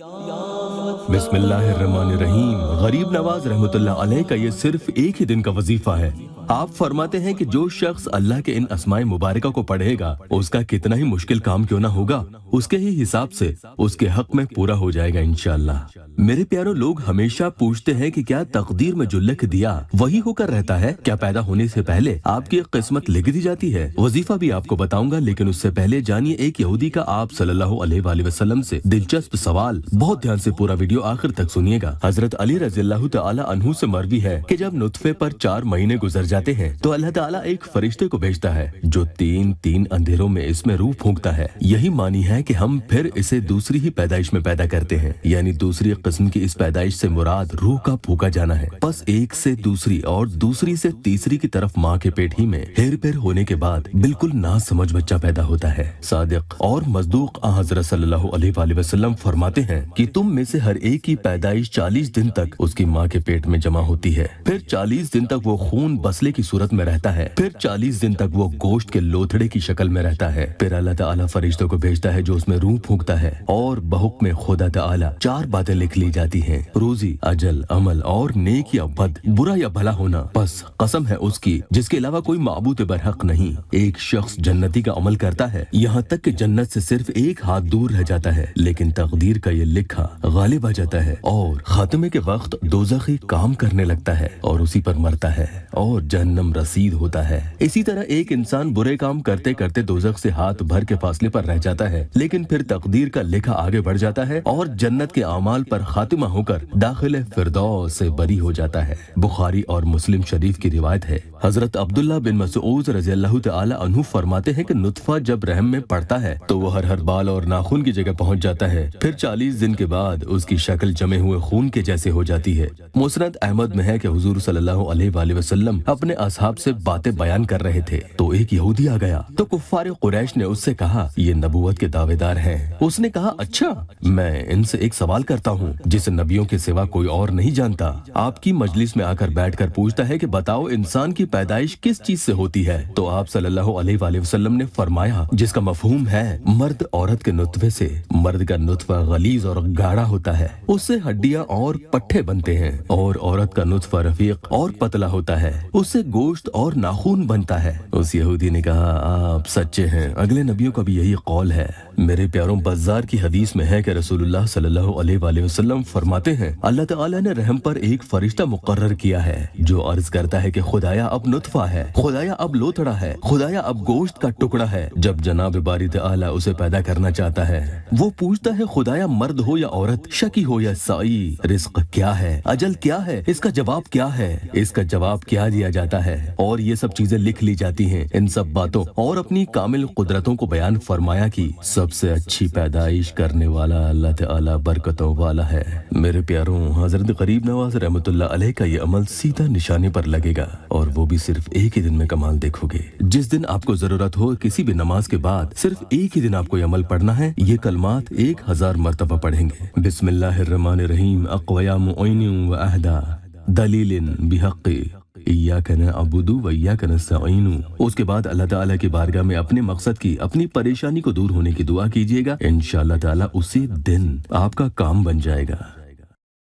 बिस्मिल्लाहिर्रहमानिर्रहीम। गरीब नवाज रहमतुल्लाह अलैह का ये सिर्फ एक ही दिन का वजीफा है। आप फरमाते हैं कि जो शख्स अल्लाह के इन अस्माए मुबारका को पढ़ेगा, उसका कितना ही मुश्किल काम क्यों ना होगा, उसके ही हिसाब से उसके हक में पूरा हो जाएगा इंशाअल्लाह। मेरे प्यारों, लोग हमेशा पूछते हैं कि क्या तकदीर में जो लिख दिया वही होकर रहता है? क्या पैदा होने से पहले आपकी किस्मत लिख दी जाती है? वजीफा भी आपको बताऊंगा, लेकिन उससे पहले जानिए एक यहूदी का आप सल्लल्लाहु अलैहि वसल्लम से दिलचस्प सवाल। बहुत ध्यान से पूरा वीडियो आखिर तक सुनिएगा। हजरत अली रज़ियल्लाहु तआला अन्हु से मरवी है कि जब नुत्फे पर 4 महीने गुजर जाते हैं तो अल्लाह ताला एक फरिश्ते को भेजता है जो 3 अंधेरों में इसमें रूह फूंकता है। यही मानी है कि हम फिर इसे दूसरी ही पैदाइश में पैदा करते हैं, यानी दूसरी किस्म की इस पैदाइश से मुराद रूह का फूका जाना है। बस एक से दूसरी और दूसरी से तीसरी की तरफ माँ के पेट ही में हेर फेर होने के बाद बिल्कुल ना समझ बच्चा पैदा होता है। सादिक और मज़दूक हज़रत सल्लल्लाहु अलैहि वसल्लम फरमाते हैं कि तुम में से हर एक की पैदाइश 40 दिन तक उसकी माँ के पेट में जमा होती है, फिर 40 दिन तक वो खून बसले की सूरत में रहता है, फिर 40 दिन तक वो गोश्त के लोथड़े की शक्ल में रहता है। फिर अल्लाह ताला फरिश्तों को भेजता है जो उसमें रूह फूंकता है और बहुक्म खुदा ताला 4 बातें लिख ली जाती हैं: रोजी, अजल, अमल और नेक या बद, बुरा या भला होना। बस कसम है उसकी जिसके अलावा कोई माबूद बरहक नहीं। एक शख्स जन्नती का अमल करता है, यहाँ तक कि जन्नत से सिर्फ एक हाथ दूर रह जाता है, लेकिन तकदीर का ये लिखा गालिब आ जाता है और खात्मे के वक्त दोज़खी काम करने लगता है और उसी पर मरता है और जहन्नम रसीद होता है। इसी तरह एक इंसान बुरे काम करते करते दोज़ख से हाथ भर के फासले पर रह जाता है, लेकिन फिर तकदीर का लिखा आगे बढ़ जाता है और जन्नत के आमाल पर खातिमा होकर दाखिल फिरदौस से बरी हो जाता है। बुखारी और मुस्लिम शरीफ की रिवायत है। हजरत अब्दुल्ला बिन मसऊद रज़ियल्लाहु तआला अन्हु फरमाते हैं कि नुत्फा जब रहम में पड़ता है तो वो हर बाल और नाखून की जगह पहुंच जाता है, फिर 40 दिन के बाद उसकी शक्ल जमे हुए खून के जैसे हो जाती है। मुस्नद अहमद में है कि हुजूर सल्लल्लाहु अलैहि वसल्लम अपने असहाब से बातें बयान कर रहे थे तो एक यहूदी आ गया तो कुफ्फार कुरैश ने उससे कहा, ये नबूवत के दावेदार हैं। उसने कहा, अच्छा, मैं इनसे एक सवाल करता हूँ जिसे नबियों के सिवा कोई और नहीं जानता। आपकी मजलिस में आकर बैठकर पूछता है कि बताओ इंसान की पैदाइश किस चीज से होती है? तो आप सल्लल्लाहु अलैहि वसल्लम ने फरमाया, जिसका मफहूम है मर्द औरत के नुत्फे से। मर्द का नुत्फा गलीज और गाढ़ा होता है, उससे हड्डियां और पट्ठे बनते हैं, और औरत का नुत्फा रफीक और पतला होता है, उससे गोश्त और नाखून बनता है। उस यहूदी ने कहा, आप सच्चे हैं, अगले नबियों का भी यही कौल है। मेरे प्यारों, बज़ार की हदीस में है कि रसूलुल्लाह सल्लल्लाहु अलैहि वसल्लम फरमाते हैं, अल्लाह ताला ने रहम पर एक फरिश्ता मुकर्रर किया है जो अर्ज करता है कि खुदाया अब नुत्फा है, खुदाया अब लोथड़ा है, खुदाया अब गोश्त का टुकड़ा है। जब जनाब बारी ताला उसे पैदा करना चाहता है वो पूछता है, खुदाया मर्द हो या औरत, शकी हो या साई, रिज़्क़ क्या है, अजल क्या है, इसका जवाब क्या है, इसका जवाब क्या दिया जाता है। और ये सब चीजें लिख ली जाती हैं। इन सब बातों और अपनी कामिल कुदरतों को बयान फरमाया कि सबसे अच्छी पैदाइश करने वाला अल्लाह ताला बरकतों वाला है। मेरे प्यारों, हजरत गरीब नवाज रहमतुल्लाह अलैह का ये अमल सीधा निशाने पर लगेगा और वो भी सिर्फ एक ही दिन में कमाल देखोगे। जिस दिन आपको जरूरत हो किसी भी नमाज के बाद सिर्फ एक ही दिन आपको ये अमल पढ़ना है। ये कलमात 1000 मरतबा पढ़ेंगे। बिस्मिल्लाहिर्रहमानिर्रहीम। अक़वया मुईन व अहदा दलीलिन बिहक़्क़ि इय्याका नअबुदु व इय्याका नस्तईनु। उसके बाद अल्लाह ताला की बारगाह में अपने मकसद की, अपनी परेशानी को दूर होने की दुआ कीजिएगा। इंशाअल्लाह ताला उसी दिन आपका काम बन जाएगा।